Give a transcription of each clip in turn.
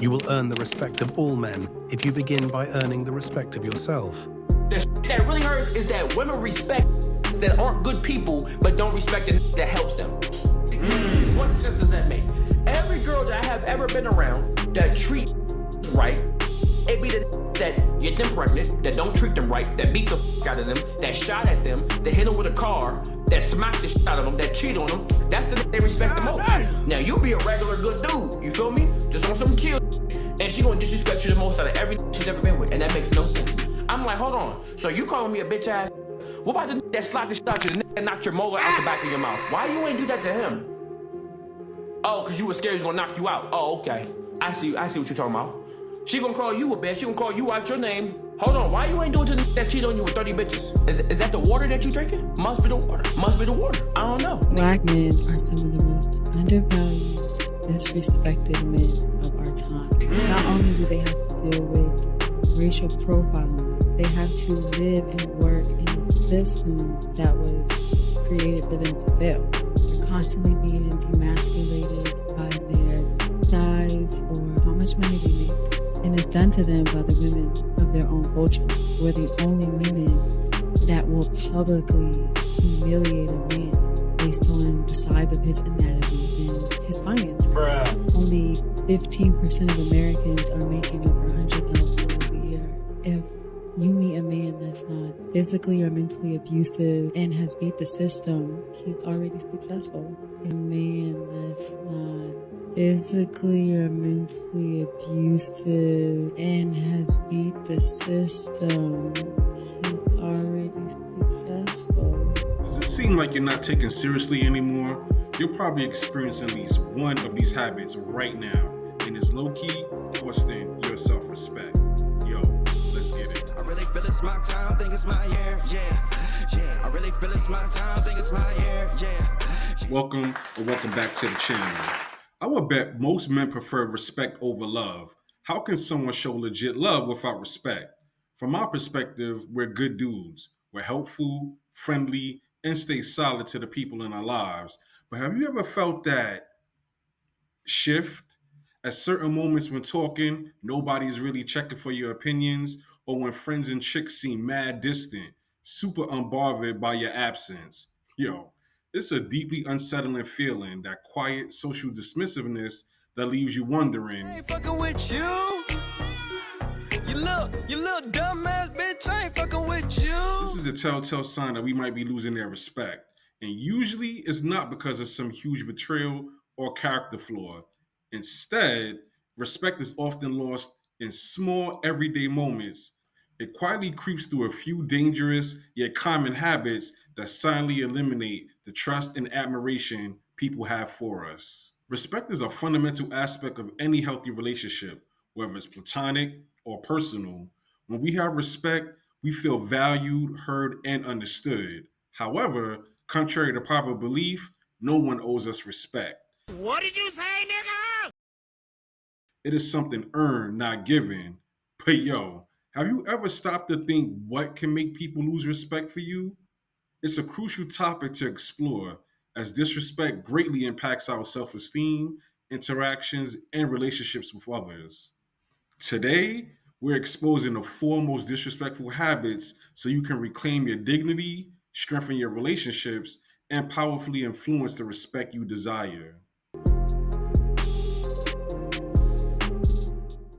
You will earn the respect of all men if you begin by earning the respect of yourself. The shit that really hurts is that women respect that aren't good people, but don't respect the that helps them. What sense does that make? Every girl that I have ever been around that treats right, it be the that get them pregnant, that don't treat them right, that beat the fuck out of them, that shot at them, that hit them with a car, that smacked the shit out of them, that cheat on them. That's the they respect the most. Now you be a regular good dude, you feel me? Just on some chill, and she gonna disrespect you the most out of every she's ever been with, and that makes no sense. I'm like, hold on. So you calling me a bitch ass? What about the that slapped the shit out you, the that knocked your molar out the back of your mouth? Why you ain't do that to him? Oh, cause you were scared he was gonna knock you out. Oh, okay. I see what you're talking about. She gonna call you a bitch. She gonna call you out your name. Hold on, why you ain't doing to the that cheat on you with 30 bitches? Is that the water that you drinking? Must be the water. Must be the water. I don't know. Black men are some of the most undervalued, disrespected men of our time. Not only do they have to deal with racial profiling, they have to live and work in a system that was created for them to fail. They're constantly being demasculated by their size or how much money they make. And it's done to them by the women of their own culture. We're the only women that will publicly humiliate a man based on the size of his anatomy and his finances. Only 15% of Americans are making over $100,000 a year. If you meet a man that's not physically or mentally abusive and has beat the system, he's already successful. A man that's not physically or mentally abusive and has beat the system, he's already successful. Does it seem like you're not taken seriously anymore? You're probably experiencing at least one of these habits right now, and it's low-key costing your self-respect. Yo, let's get it. I really feel it's my time, think it's my year, yeah. I really feel it's my time, think it's my year, yeah. Welcome back to the channel. I would bet most men prefer respect over love. How can someone show legit love without respect? From my perspective, we're good dudes. We're helpful, friendly, and stay solid to the people in our lives. But have you ever felt that shift? At certain moments when talking, nobody's really checking for your opinions, or when friends and chicks seem mad distant, super unbothered by your absence. Yo, it's a deeply unsettling feeling, that quiet social dismissiveness that leaves you wondering, I ain't fucking with you. You little dumbass bitch, I ain't fucking with you. this is a telltale sign that we might be losing their respect. And usually it's not because of some huge betrayal or character flaw. Instead, respect is often lost in small everyday moments. It quietly creeps through a few dangerous yet common habits that silently eliminate the trust and admiration people have for us. Respect is a fundamental aspect of any healthy relationship, whether it's platonic or personal. When we have respect, we feel valued, heard, and understood. However, contrary to popular belief, no one owes us respect. What did you say, nigga? It is something earned, not given. But yo, have you ever stopped to think what can make people lose respect for you? It's a crucial topic to explore, as disrespect greatly impacts our self-esteem, interactions, and relationships with others. Today, we're exposing the 4 most disrespectful habits so you can reclaim your dignity, strengthen your relationships, and powerfully influence the respect you desire.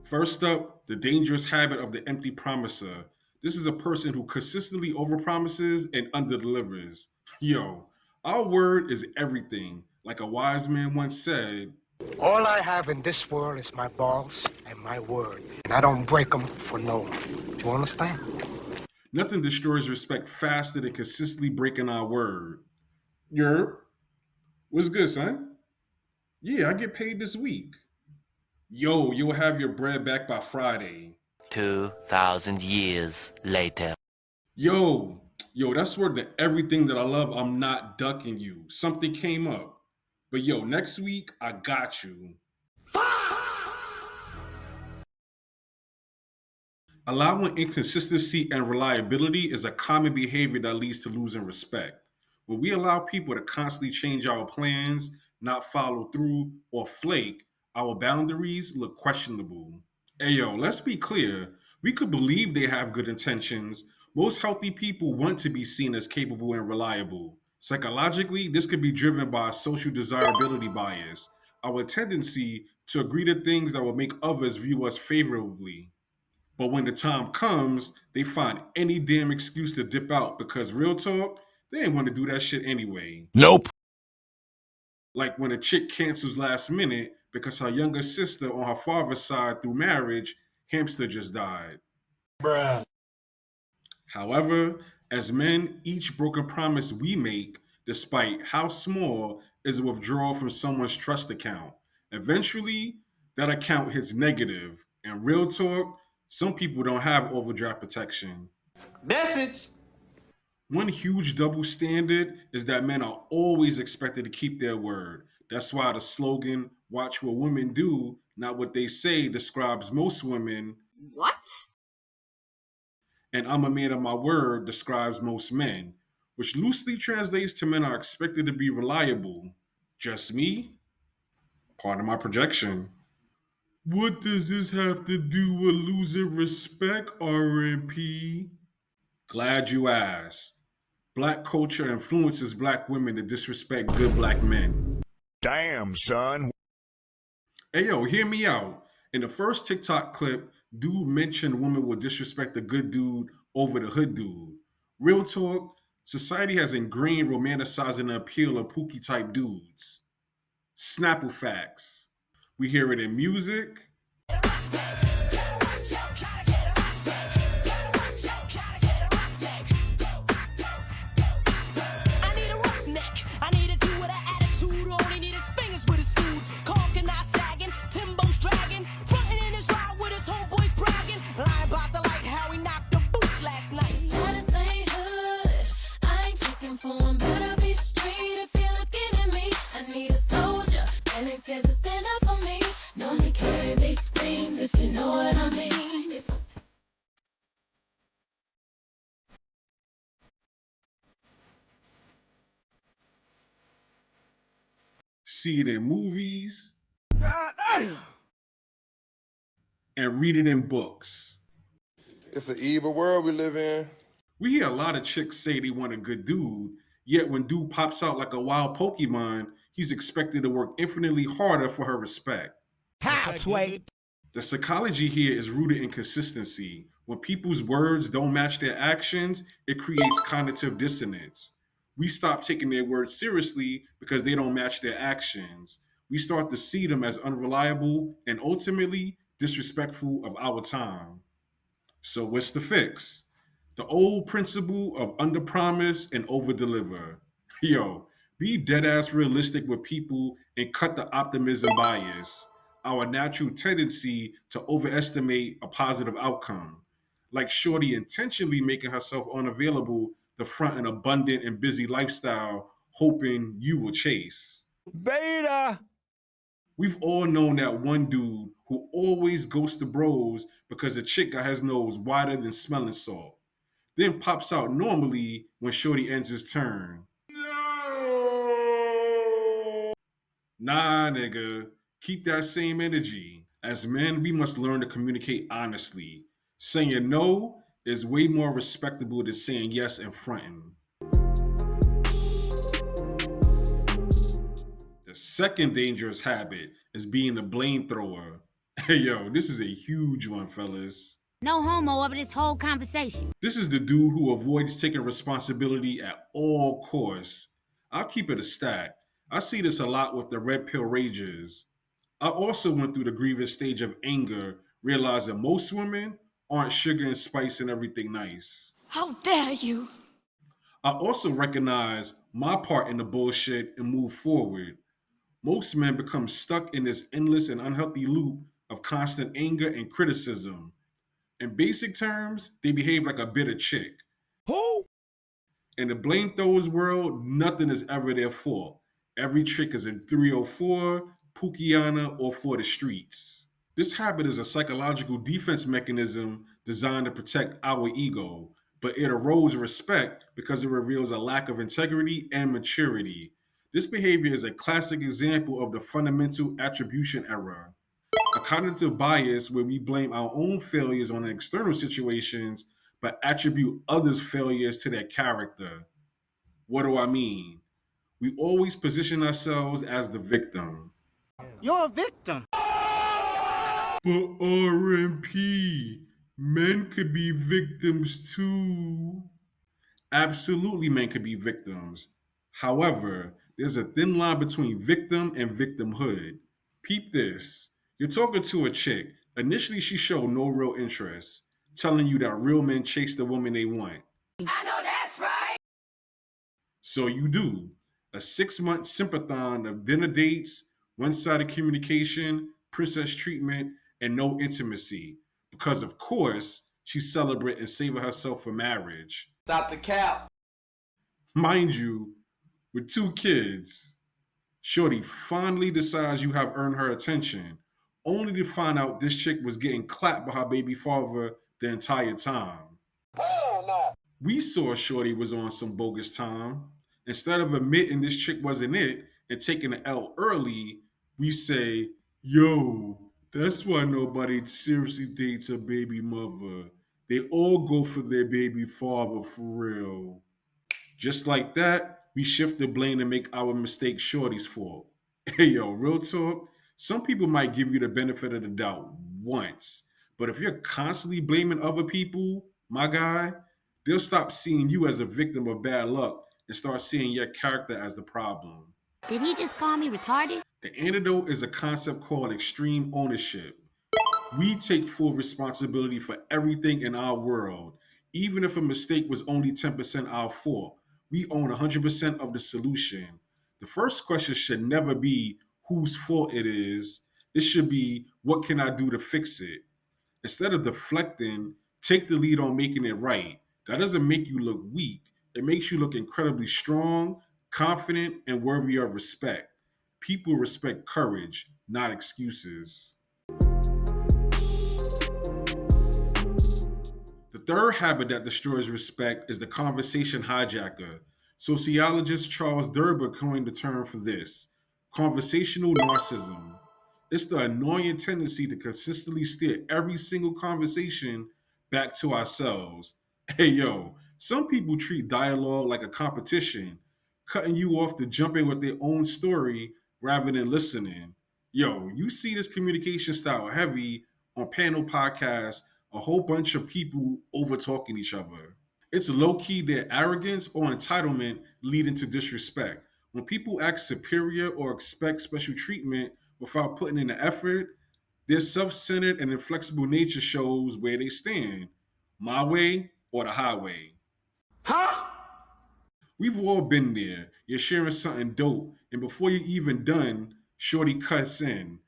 First up, the dangerous habit of the empty promiser. This is a person who consistently overpromises and underdelivers. Yo, our word is everything. Like a wise man once said, All I have in this world is my balls and my word, and I don't break them for no one. Do you understand? nothing destroys respect faster than consistently breaking our word. Yerp, what's good, son? Yeah, I get paid this week. Yo, you'll have your bread back by Friday. 2,000 years later. Yo, that's word to everything that I love. I'm not ducking you. Something came up. But yo, next week, I got you. Allowing inconsistency and reliability is a common behavior that leads to losing respect. When we allow people to constantly change our plans, not follow through, or flake, Our boundaries look questionable. Ayo, let's be clear. We could believe they have good intentions. Most healthy people want to be seen as capable and reliable. Psychologically, this could be driven by a social desirability bias, our tendency to agree to things that will make others view us favorably. But when the time comes, they find any damn excuse to dip out because real talk, they ain't want to do that shit anyway. Nope. Like when a chick cancels last minute because her younger sister on her father's side through marriage, hamster just died. Bruh. However, as men, each broken promise we make, despite how small, is a withdrawal from someone's trust account. Eventually, that account hits negative. And real talk, some people don't have overdraft protection. Message. One huge double standard is that men are always expected to keep their word. That's why the slogan, "Watch what women do, not what they say," describes most women. What? And "I'm a man of my word" describes most men, which loosely translates to men are expected to be reliable. Just me? Part of my projection. What does this have to do with losing respect, RMP? Glad you asked. Black culture influences black women to disrespect good black men. Damn, son. Hey, yo, hear me out. In the first TikTok clip, dude mentioned women will disrespect the good dude over the hood dude. Real talk, society has ingrained romanticizing the appeal of pookie type dudes. Snapple facts. We hear it in music, see it in movies, and read it in books. It's an evil world we live in. We hear a lot of chicks say they want a good dude, yet when dude pops out like a wild Pokemon, he's expected to work infinitely harder for her respect. How, Sway? The psychology here is rooted in consistency. When people's words don't match their actions, it creates cognitive dissonance. We stop taking their words seriously because they don't match their actions. We start to see them as unreliable and ultimately disrespectful of our time. So what's the fix? The old principle of underpromise and overdeliver. Yo, be dead ass realistic with people and cut the optimism bias. Our natural tendency to overestimate a positive outcome. Like Shorty intentionally making herself unavailable to front an abundant and busy lifestyle, hoping you will chase. Beta. We've all known that one dude who always ghosts the bros because the chick got his nose wider than smelling salt. Then pops out normally when Shorty ends his turn. No! Nah, nigga. Keep that same energy. As men, we must learn to communicate honestly. Saying no is way more respectable than saying yes and fronting. The second dangerous habit is being a blame thrower. Hey, yo, this is a huge one, fellas. No homo over this whole conversation. This is the dude who avoids taking responsibility at all costs. I'll keep it a stack. I see this a lot with the red pill ragers. I also went through the grievous stage of anger, realizing most women aren't sugar and spice and everything nice. How dare you? I also recognize my part in the bullshit and move forward. Most men become stuck in this endless and unhealthy loop of constant anger and criticism. In basic terms, they behave like a bitter chick. Who? In the blame throwers world, nothing is ever their fault. Every trick is in 304, Pukiana, or for the streets. This habit is a psychological defense mechanism designed to protect our ego, but it erodes respect because it reveals a lack of integrity and maturity. This behavior is a classic example of the fundamental attribution error, a cognitive bias where we blame our own failures on external situations but attribute others' failures to their character. What do I mean? We always position ourselves as the victim. You're a victim. But RMP, men could be victims too. Absolutely, men could be victims. However, there's a thin line between victim and victimhood. Peep this. You're talking to a chick. Initially, she showed no real interest, telling you that real men chase the woman they want. I know that's right. So you do. A 6-month sympathon of dinner dates, one-sided communication, princess treatment, and no intimacy. Because of course, she's celebrating and saving herself for marriage. Stop the cap. Mind you, with 2 kids, Shorty finally decides you have earned her attention, only to find out this chick was getting clapped by her baby father the entire time. Hell no. We saw Shorty was on some bogus time. Instead of admitting this chick wasn't it and taking the L early, we say, yo, that's why nobody seriously dates a baby mother. They all go for their baby father for real. Just like that, we shift the blame to make our mistake Shorty's fault. Hey yo, real talk, some people might give you the benefit of the doubt once, but if you're constantly blaming other people, my guy, they'll stop seeing you as a victim of bad luck and start seeing your character as the problem. Did he just call me retarded? The antidote is a concept called extreme ownership. We take full responsibility for everything in our world. Even if a mistake was only 10% our fault, we own 100% of the solution. The first question should never be whose fault it is. It should be, what can I do to fix it? Instead of deflecting, take the lead on making it right. That doesn't make you look weak. It makes you look incredibly strong, confident, and worthy of respect. People respect courage, not excuses. The third habit that destroys respect is the conversation hijacker. Sociologist Charles Derber coined the term for this: conversational narcissism. It's the annoying tendency to consistently steer every single conversation back to ourselves. Hey yo, some people treat dialogue like a competition, cutting you off to jump in with their own story rather than listening. Yo, you see this communication style heavy on panel podcasts, a whole bunch of people over talking each other. It's low key their arrogance or entitlement leading to disrespect. When people act superior or expect special treatment without putting in the effort, their self centered and inflexible nature shows where they stand: my way or the highway. Huh? We've all been there. You're sharing something dope, and before you're even done, Shorty cuts in.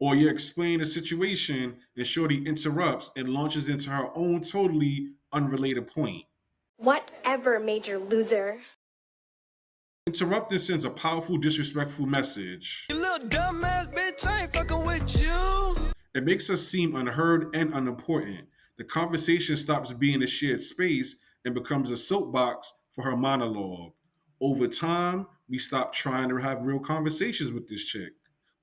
Or you're explaining a situation, and Shorty interrupts and launches into her own totally unrelated point. Whatever, major loser. Interrupting sends a powerful, disrespectful message. You little dumbass bitch, I ain't fucking with you. It makes us seem unheard and unimportant. The conversation stops being a shared space and becomes a soapbox for her monologue. Over time, we stop trying to have real conversations with this chick.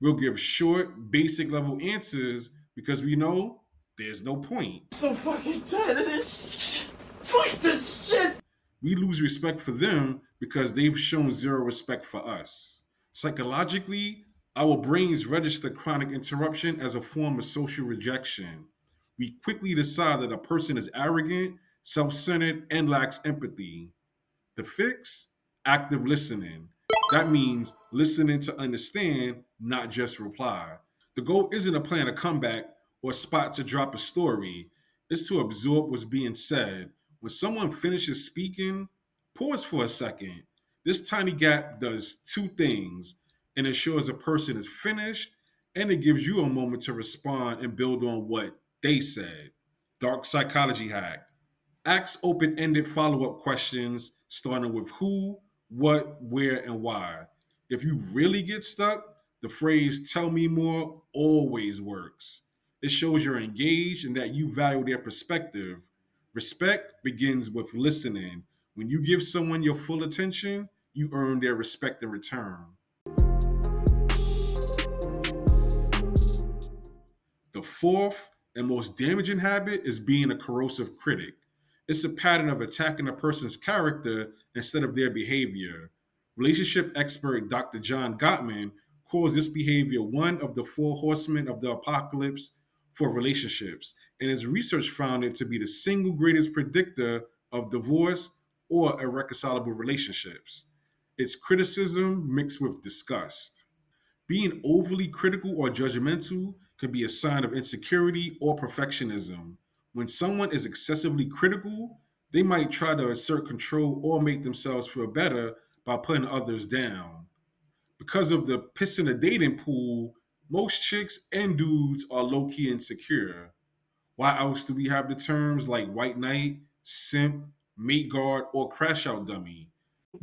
We'll give short, basic level answers because we know there's no point. So fucking tired of this shit. Fuck this shit. We lose respect for them because they've shown zero respect for us. Psychologically, our brains register chronic interruption as a form of social rejection. We quickly decide that a person is arrogant, self-centered, and lacks empathy. The fix? Active listening. That means listening to understand, not just reply. The goal isn't to plan a comeback or spot to drop a story. It's to absorb what's being said. When someone finishes speaking, pause for a second. This tiny gap does 2 things. It ensures a person is finished, and it gives you a moment to respond and build on what they said. Dark psychology hack. Ask open-ended follow-up questions, starting with who, what, where, and why. If you really get stuck, the phrase "tell me more" always works. It shows you're engaged and that you value their perspective. Respect begins with listening. When you give someone your full attention, you earn their respect in return. The fourth and most damaging habit is being a corrosive critic. It's a pattern of attacking a person's character instead of their behavior. Relationship expert Dr. John Gottman calls this behavior one of the four horsemen of the apocalypse for relationships, and his research found it to be the single greatest predictor of divorce or irreconcilable relationships. It's criticism mixed with disgust. Being overly critical or judgmental can be a sign of insecurity or perfectionism. When someone is excessively critical, they might try to assert control or make themselves feel better by putting others down. Because of the piss in the dating pool, most chicks and dudes are low-key insecure. Why else do we have the terms like white knight, simp, mate guard, or crash out dummy?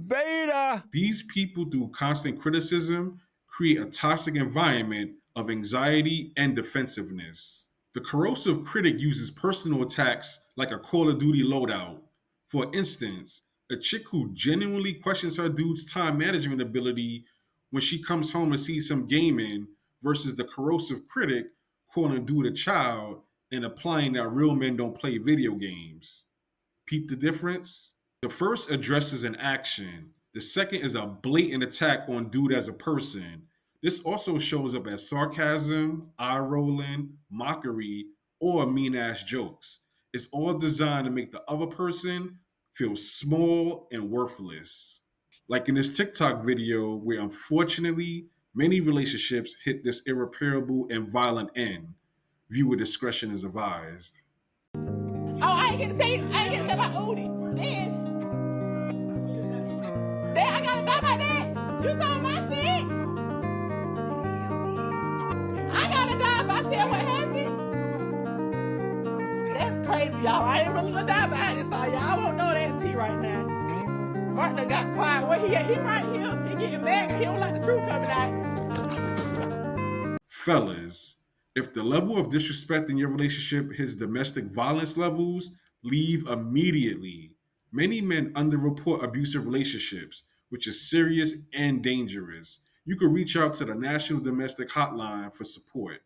Beta! These people, through constant criticism, create a toxic environment of anxiety and defensiveness. The corrosive critic uses personal attacks like a Call of Duty loadout. For instance, a chick who genuinely questions her dude's time management ability when she comes home and sees him gaming versus the corrosive critic calling dude a child and applying that real men don't play video games. Peep the difference? The first addresses an action. The second is a blatant attack on dude as a person. This also shows up as sarcasm, eye rolling, mockery, or mean ass jokes. It's all designed to make the other person feel small and worthless. Like in this TikTok video, where unfortunately many relationships hit this irreparable and violent end. Viewer discretion is advised. Oh, I ain't get to say about Udi. Then I gotta die like that. You saw my shit. I gotta die if I tell what happened. That's crazy, y'all. I ain't really gonna die behind this all. Y'all won't know that T right now. Martin done got quiet. Where he at? He right here. He getting mad. He don't like the truth coming out. Fellas, if the level of disrespect in your relationship hits domestic violence levels, leave immediately. Many men underreport abusive relationships, which is serious and dangerous. You can reach out to the National Domestic Hotline for support.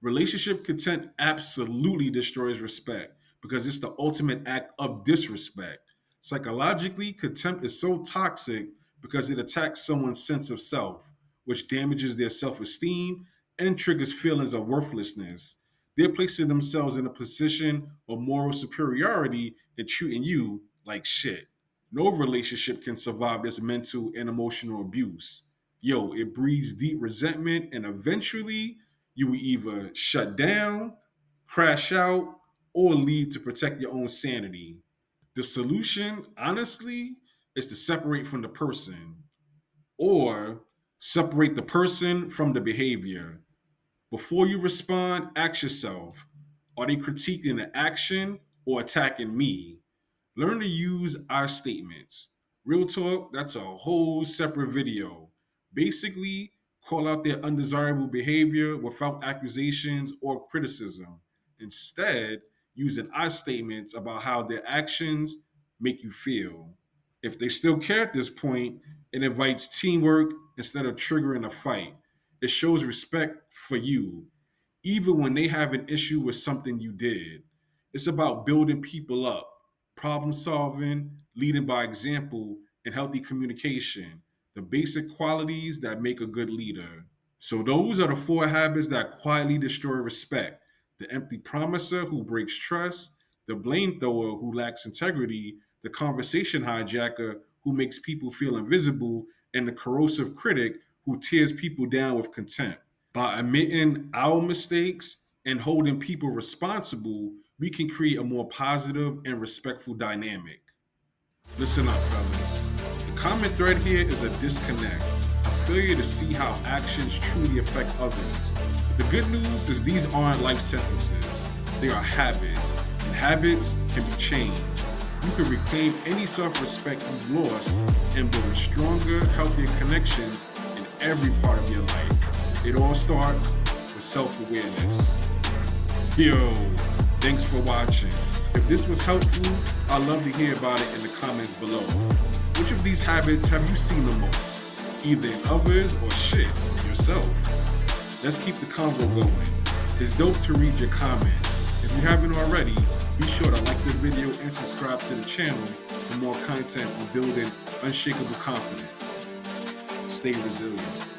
Relationship contempt absolutely destroys respect because it's the ultimate act of disrespect. Psychologically, contempt is so toxic because it attacks someone's sense of self, which damages their self-esteem and triggers feelings of worthlessness. They're placing themselves in a position of moral superiority and treating you like shit. No relationship can survive this mental and emotional abuse. Yo, it breeds deep resentment, and eventually you will either shut down, crash out, or leave to protect your own sanity. The solution, honestly, is to separate from the person, or separate the person from the behavior. Before you respond, ask yourself, are they critiquing the action or attacking me? Learn to use I statements. Real talk, that's a whole separate video. Basically, call out their undesirable behavior without accusations or criticism. Instead, use an I statements about how their actions make you feel. If they still care at this point, it invites teamwork instead of triggering a fight. It shows respect for you, even when they have an issue with something you did. It's about building people up, problem solving, leading by example, and healthy communication, the basic qualities that make a good leader. So those are the four habits that quietly destroy respect. The empty promiser who breaks trust, the blame thrower who lacks integrity, the conversation hijacker who makes people feel invisible, and the corrosive critic who tears people down with contempt. By admitting our mistakes and holding people responsible, we can create a more positive and respectful dynamic. Listen up, fellas. The common thread here is a disconnect, a failure to see how actions truly affect others. The good news is these aren't life sentences. They are habits, and habits can be changed. You can reclaim any self-respect you've lost and build stronger, healthier connections in every part of your life. It all starts with self-awareness. Yo, thanks for watching. If this was helpful, I'd love to hear about it in the comments below. Which of these habits have you seen the most? Either in others or shit, yourself? Let's keep the convo going. It's dope to read your comments. If you haven't already, be sure to like the video and subscribe to the channel for more content on building unshakable confidence. Stay resilient.